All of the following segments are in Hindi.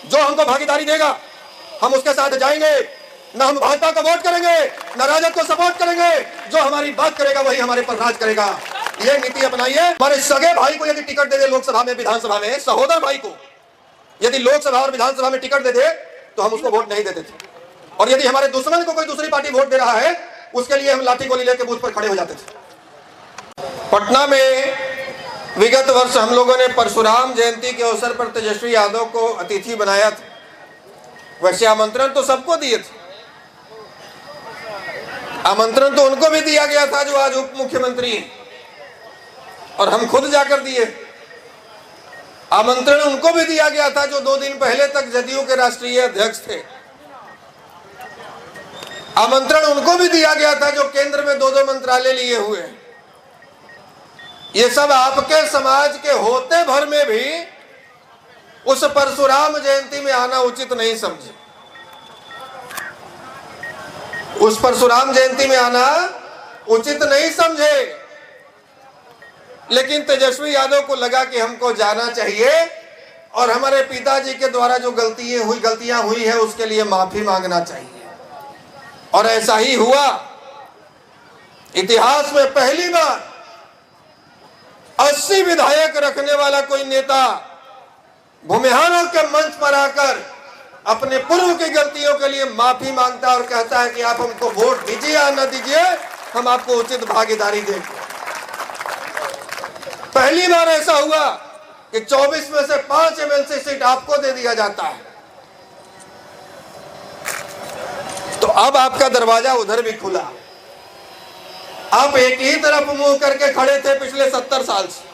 जो हमको भागीदारी देगा हम उसके साथ जाएंगे, न हम भाजपा को वोट करेंगे न राजद को सपोर्ट करेंगे। जो हमारी बात करेगा वही हमारे पर राज करेगा। ये नीति अपनाइए। हमारे सगे भाई को यदि टिकट दे दे लोकसभा में, विधानसभा में, सहोदर भाई को यदि लोकसभा और विधानसभा में टिकट दे दे तो हम उसको वोट नहीं देते थे। और यदि हमारे दुश्मन को कोई दूसरी पार्टी वोट दे रहा है उसके लिए हम लाठी गोली लेकर बूथ पर खड़े हो जाते थे। पटना में विगत वर्ष हम लोगों ने परशुराम जयंती के अवसर पर तेजस्वी यादव को अतिथि बनाया था। वैसे आमंत्रण तो सबको दिए थे, आमंत्रण तो उनको भी दिया गया था जो आज उप मुख्यमंत्री हैं, और हम खुद जाकर दिए। आमंत्रण उनको भी दिया गया था जो 2 दिन पहले तक जदयू के राष्ट्रीय अध्यक्ष थे। आमंत्रण उनको भी दिया गया था जो केंद्र में 2-2 मंत्रालय लिए हुए। ये सब आपके समाज के होते भर में भी उस परशुराम जयंती में आना उचित नहीं समझे। उस परशुराम जयंती में आना उचित नहीं समझे, लेकिन तेजस्वी यादव को लगा कि हमको जाना चाहिए और हमारे पिताजी के द्वारा जो गलतियां हुई है उसके लिए माफी मांगना चाहिए। और ऐसा ही हुआ। इतिहास में पहली बार 80 विधायक रखने वाला कोई नेता भूमिहारों के मंच पर आकर अपने पूर्व की गलतियों के लिए माफी मांगता और कहता है कि आप हमको वोट दीजिए या न दीजिए, हम आपको उचित भागीदारी देंगे। पहली बार ऐसा हुआ कि 24 में से 5 एमएलसी सीट आपको दे दिया जाता है। तो अब आपका दरवाजा उधर भी खुला। आप एक ही तरफ मुंह करके खड़े थे पिछले 70 साल से।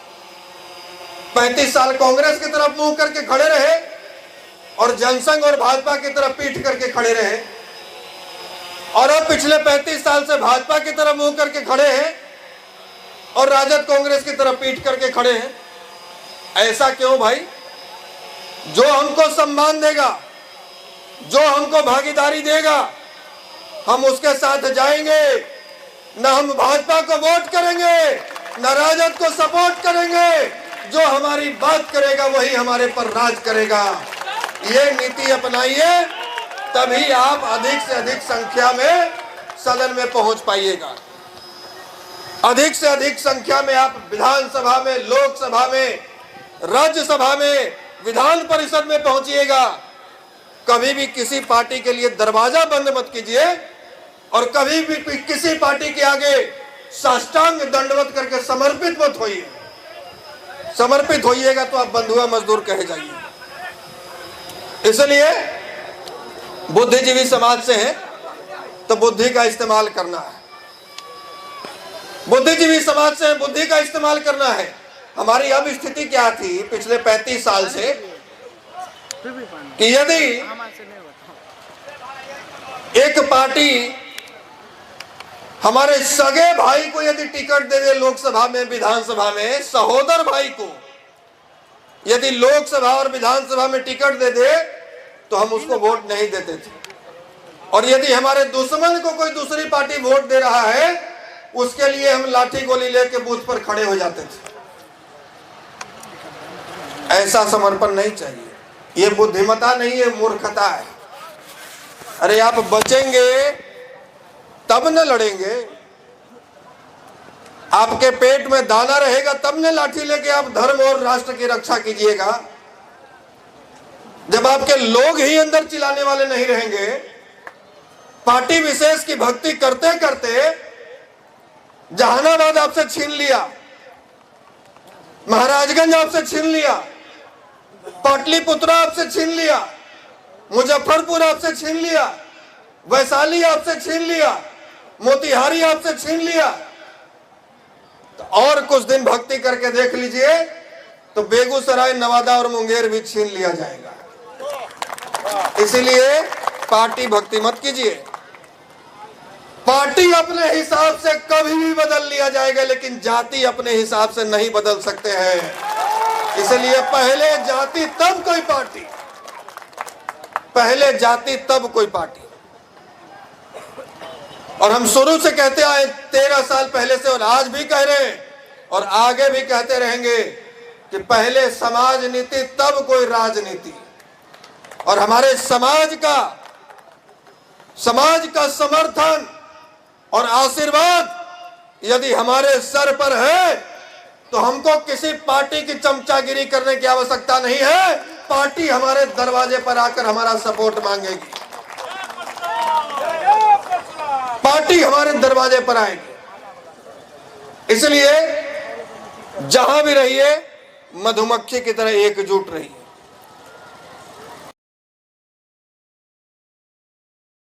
35 साल कांग्रेस की तरफ मुंह करके खड़े रहे और जनसंघ और भाजपा की तरफ पीठ करके खड़े रहे, और अब पिछले 35 साल से भाजपा की तरफ मुंह करके खड़े हैं और राजद कांग्रेस की तरफ पीठ करके खड़े हैं। ऐसा क्यों भाई? जो हमको सम्मान देगा, जो हमको भागीदारी देगा, हम उसके साथ जाएंगे। न हम भाजपा को वोट करेंगे न राजद को सपोर्ट करेंगे। जो हमारी बात करेगा वही हमारे पर राज करेगा। ये नीति अपनाइए, तभी आप अधिक से अधिक संख्या में सदन में पहुंच पाइएगा। अधिक से अधिक संख्या में आप विधानसभा में, लोकसभा में, राज्यसभा में, विधान परिषद में पहुंचिएगा। कभी भी किसी पार्टी के लिए दरवाजा बंद मत कीजिए और कभी भी किसी पार्टी के आगे साष्टांग दंडवत करके समर्पित मत होइए। समर्पित होइएगा तो आप बंधुआ मजदूर कहे जाइए। इसलिए बुद्धिजीवी समाज से है तो बुद्धि का इस्तेमाल करना है। बुद्धिजीवी समाज से बुद्धि का इस्तेमाल करना है। हमारी अब स्थिति क्या थी पिछले 35 साल से कि यदि एक पार्टी हमारे सगे भाई को यदि टिकट दे दे लोकसभा में, विधानसभा में, सहोदर भाई को यदि लोकसभा और विधानसभा में टिकट दे दे तो हम उसको वोट नहीं देते थे। और यदि हमारे दुश्मन को कोई दूसरी पार्टी वोट दे रहा है उसके लिए हम लाठी गोली लेके बूथ पर खड़े हो जाते थे। ऐसा समर्पण नहीं चाहिए। ये बुद्धिमता नहीं है, मूर्खता है। अरे आप बचेंगे तब न लड़ेंगे। आपके पेट में दाना रहेगा तब न लाठी लेके आप धर्म और राष्ट्र की रक्षा कीजिएगा। जब आपके लोग ही अंदर चिल्लाने वाले नहीं रहेंगे, पार्टी विशेष की भक्ति करते करते जहानाबाद आपसे छीन लिया, महाराजगंज आपसे छीन लिया, पाटलिपुत्रा आपसे छीन लिया, मुजफ्फरपुर आपसे छीन लिया, वैशाली आपसे छीन लिया, मोतिहारी आपसे छीन लिया, तो और कुछ दिन भक्ति करके देख लीजिए तो बेगूसराय, नवादा और मुंगेर भी छीन लिया जाएगा। इसीलिए पार्टी भक्ति मत कीजिए। पार्टी अपने हिसाब से कभी भी बदल लिया जाएगा, लेकिन जाति अपने हिसाब से नहीं बदल सकते हैं। इसलिए पहले जाति तब कोई पार्टी, पहले जाति तब कोई पार्टी। और हम शुरू से कहते आए 13 साल पहले से, और आज भी कह रहे हैं और आगे भी कहते रहेंगे कि पहले समाज नीति तब कोई राजनीति। और हमारे समाज का समर्थन और आशीर्वाद यदि हमारे सर पर है तो हमको किसी पार्टी की चमचागिरी करने की आवश्यकता नहीं है। पार्टी हमारे दरवाजे पर आकर हमारा सपोर्ट मांगेगी, पार्टी हमारे दरवाजे पर आएगी। इसलिए जहां भी रहिए मधुमक्खी की तरह एकजुट रहिए।